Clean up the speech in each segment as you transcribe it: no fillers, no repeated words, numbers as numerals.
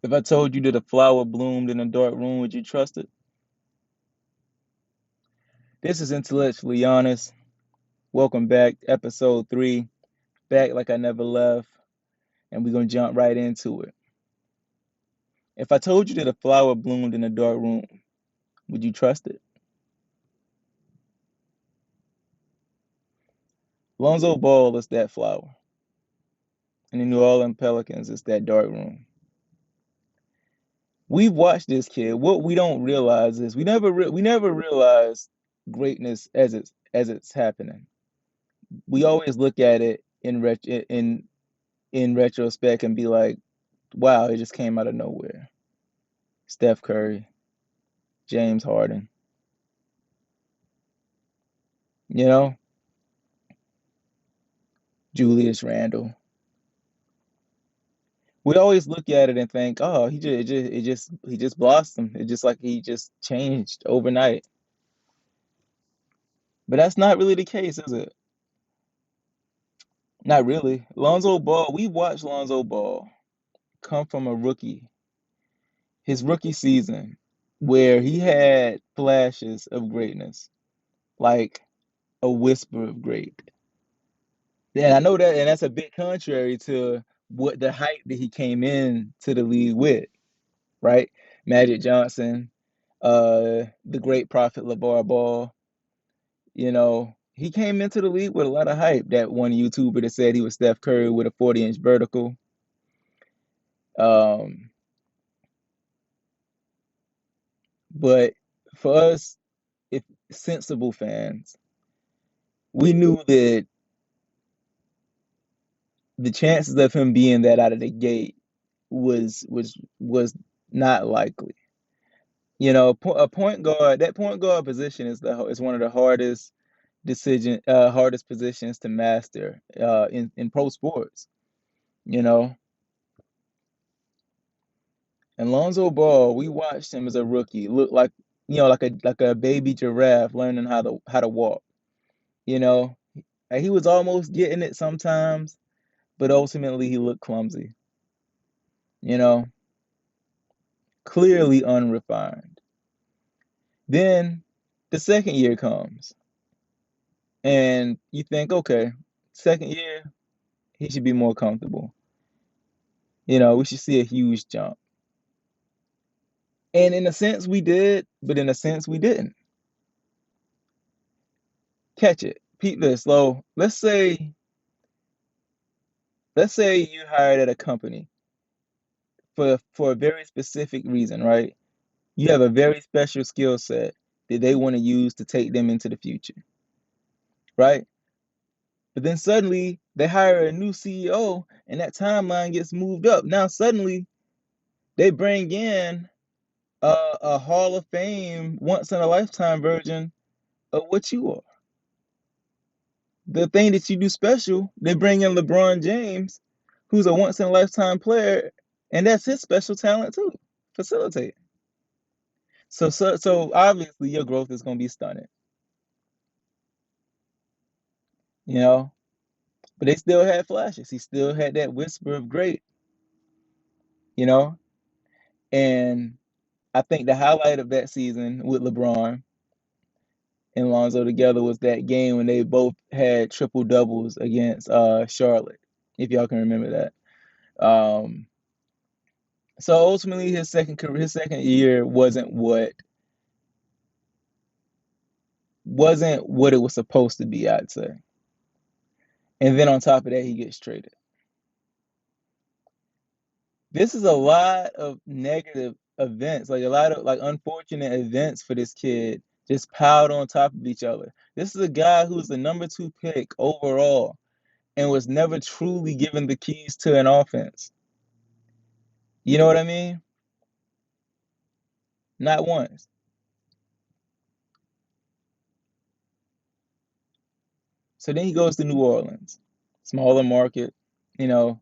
If I told you that a flower bloomed in a dark room, would you trust it? This is Intellectually Honest. Welcome back, episode 3. Back like I never left, and we're going to jump right into it. If I told you that a flower bloomed in a dark room, would you trust it? Lonzo Ball is that flower, and the New Orleans Pelicans is that dark room. We've watched this kid. What we don't realize is we never realize greatness as it's happening. We always look at it in retrospect and be like, wow, it just came out of nowhere. Steph Curry, James Harden, you know, Julius Randle. We always look at it and think, oh, he just blossomed. It's just like he just changed overnight. But that's not really the case, is it? Not really. Lonzo Ball, we watched Lonzo Ball come from a his rookie season, where he had flashes of greatness, like a whisper of great. Yeah, I know that, and that's a bit contrary to what the hype that he came in to the league with, right? Magic Johnson, the great prophet LeVar Ball, he came into the league with a lot of hype. That one YouTuber that said he was Steph Curry with a 40-inch vertical. Um, but for us, if sensible fans, we knew that the chances of him being that out of the gate was not likely. A point guard, that point guard position is one of the hardest positions to master in pro sports. You know, and Lonzo Ball, we watched him as a rookie, look like like a baby giraffe learning how to walk. You know, and he was almost getting it sometimes, but ultimately he looked clumsy. You know, clearly unrefined. Then the second year comes, and you think, okay, second year he should be more comfortable. We should see a huge jump. And in a sense we did, but in a sense we didn't. Catch it. Peep this, slow. Let's say you hired at a company for a very specific reason, right? You have a very special skill set that they want to use to take them into the future, right? But then suddenly they hire a new CEO and that timeline gets moved up. Now suddenly they bring in a Hall of Fame, once in a lifetime version of what you are. The thing that you do special, they bring in LeBron James, who's a once in a lifetime player, and that's his special talent too, facilitate. So obviously your growth is going to be stunning, you know. But they still had flashes. He still had that whisper of great, you know. And I think the highlight of that season with LeBron and Lonzo together was that game when they both had triple doubles against Charlotte, if y'all can remember that. So ultimately, his second year wasn't what it was supposed to be, I'd say. And then on top of that, he gets traded. This is a lot of negative events, like a lot of like unfortunate events for this kid, just piled on top of each other. This is a guy who's the number 2 pick overall and was never truly given the keys to an offense. You know what I mean? Not once. So then he goes to New Orleans, smaller market, you know,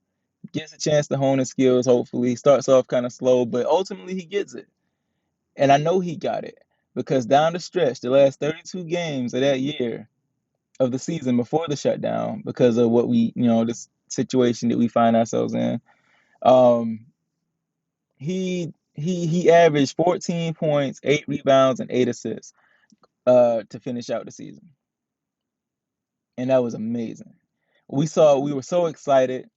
gets a chance to hone his skills, hopefully. He starts off kind of slow, but ultimately he gets it. And I know he got it because down the stretch, the last 32 games of that year, of the season before the shutdown, because of this situation that we find ourselves in, um, he averaged 14 points, 8 rebounds, and 8 assists to finish out the season. And that was amazing. We were so excited.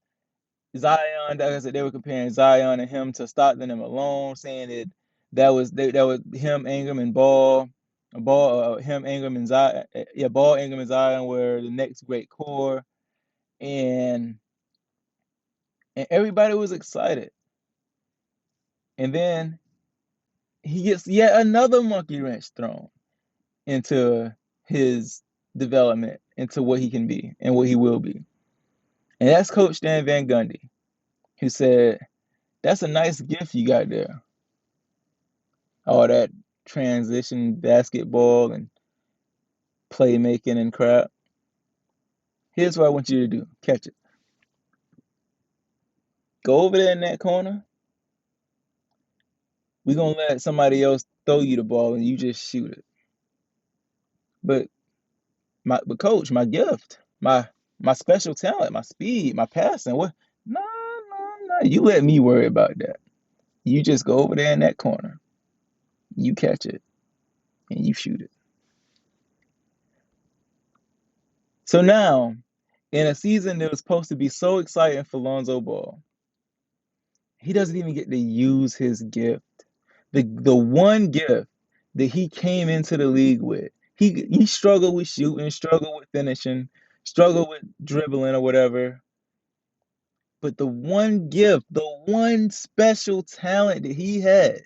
Zion, like I said, they were comparing Zion and him to Stockton and Malone, saying that was him, Ingram, and him, Ingram, and Zion, yeah, Ball, Ingram, and Zion were the next great core, and everybody was excited. And then he gets yet another monkey wrench thrown into his development, into what he can be and what he will be. And that's Coach Stan Van Gundy, who said, "That's a nice gift you got there. All that transition basketball and playmaking and crap. Here's what I want you to do. Catch it. Go over there in that corner. We're gonna let somebody else throw you the ball and you just shoot it. But but coach, my gift, my special talent, my speed, my passing, what no, no, no. You let me worry about that. You just go over there in that corner. You catch it and you shoot it." So now, in a season that was supposed to be so exciting for Lonzo Ball, he doesn't even get to use his gift. The one gift that he came into the league with. He struggled with shooting, struggled with finishing, struggled with dribbling or whatever. But the one gift, the one special talent that he has,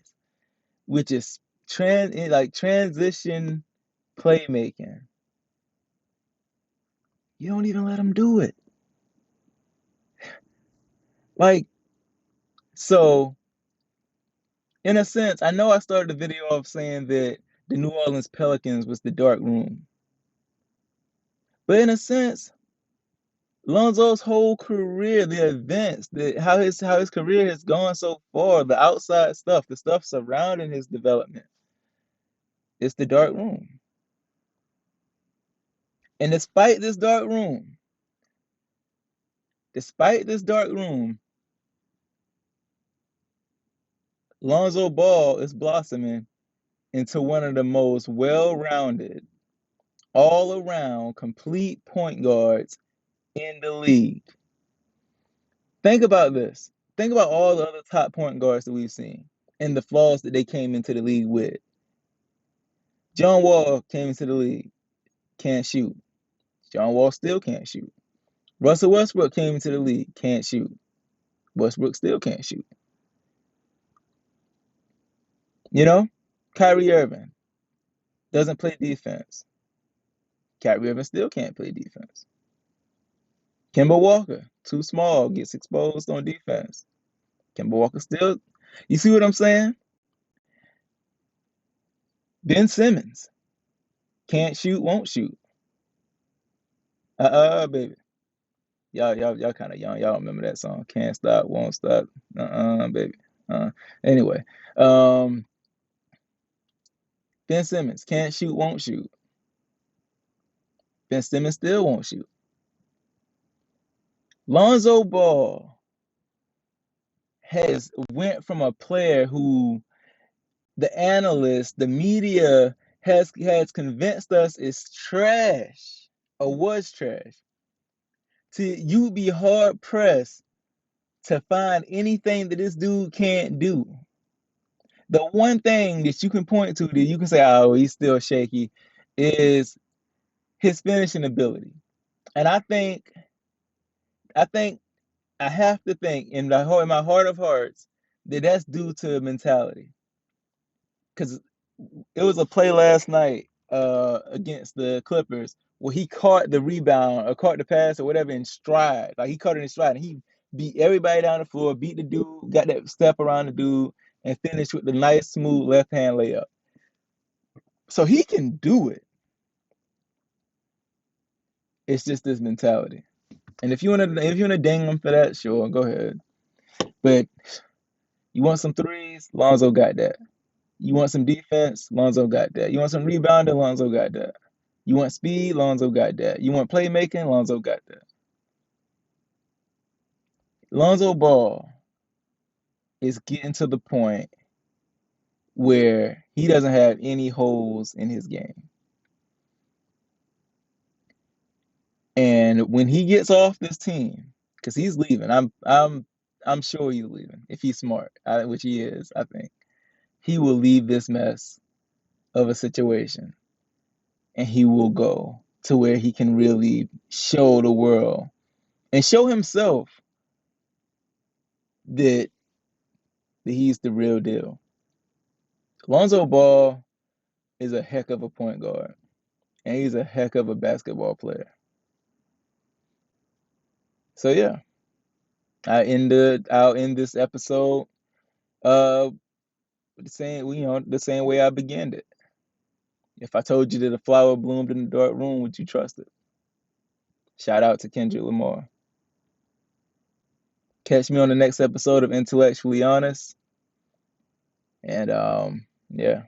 which is transition playmaking, you don't even let him do it. Like, so in a sense, I know I started the video off saying that the New Orleans Pelicans was the dark room. But in a sense, Lonzo's whole career, the events, how his career has gone so far, the outside stuff, the stuff surrounding his development, it's the dark room. And despite this dark room, Lonzo Ball is blossoming into one of the most well-rounded, all-around, complete point guards in the league. Think about this. Think about all the other top point guards that we've seen and the flaws that they came into the league with. John Wall came into the league, can't shoot. John Wall still can't shoot. Russell Westbrook came into the league, can't shoot. Westbrook still can't shoot. You know, Kyrie Irving doesn't play defense. Kyrie Irving still can't play defense. Kemba Walker, too small, gets exposed on defense. Kemba Walker still, you see what I'm saying? Ben Simmons, can't shoot, won't shoot. Baby. Y'all kind of young. Y'all remember that song? Can't stop, won't stop. Baby. Anyway, um, Ben Simmons can't shoot, won't shoot. Ben Simmons still won't shoot. Lonzo Ball has went from a player who the analysts, the media has convinced us is trash or was trash, to you be hard pressed to find anything that this dude can't do. The one thing that you can point to that you can say, "Oh, he's still shaky," is his finishing ability. And I think I have to think in my heart of hearts that that's due to mentality. Because it was a play last night against the Clippers where he caught the rebound or caught the pass or whatever in stride. Like he caught it in stride and he beat everybody down the floor, beat the dude, got that step around the dude, and finished with the nice, smooth left hand layup. So he can do it. It's just this mentality. And if you wanna ding him for that, sure, go ahead. But you want some threes, Lonzo got that. You want some defense, Lonzo got that. You want some rebounding, Lonzo got that. You want speed, Lonzo got that. You want playmaking, Lonzo got that. Lonzo Ball is getting to the point where he doesn't have any holes in his game. And when he gets off this team, because he's leaving, I'm sure he's leaving if he's smart, which he is, I think. He will leave this mess of a situation and he will go to where he can really show the world and show himself that, that he's the real deal. Lonzo Ball is a heck of a point guard and he's a heck of a basketball player. So yeah, I'll end this episode uh the same way I began it. If I told you that a flower bloomed in the dark room, would you trust it? Shout out to Kendrick Lamar. Catch me on the next episode of Intellectually Honest. And yeah.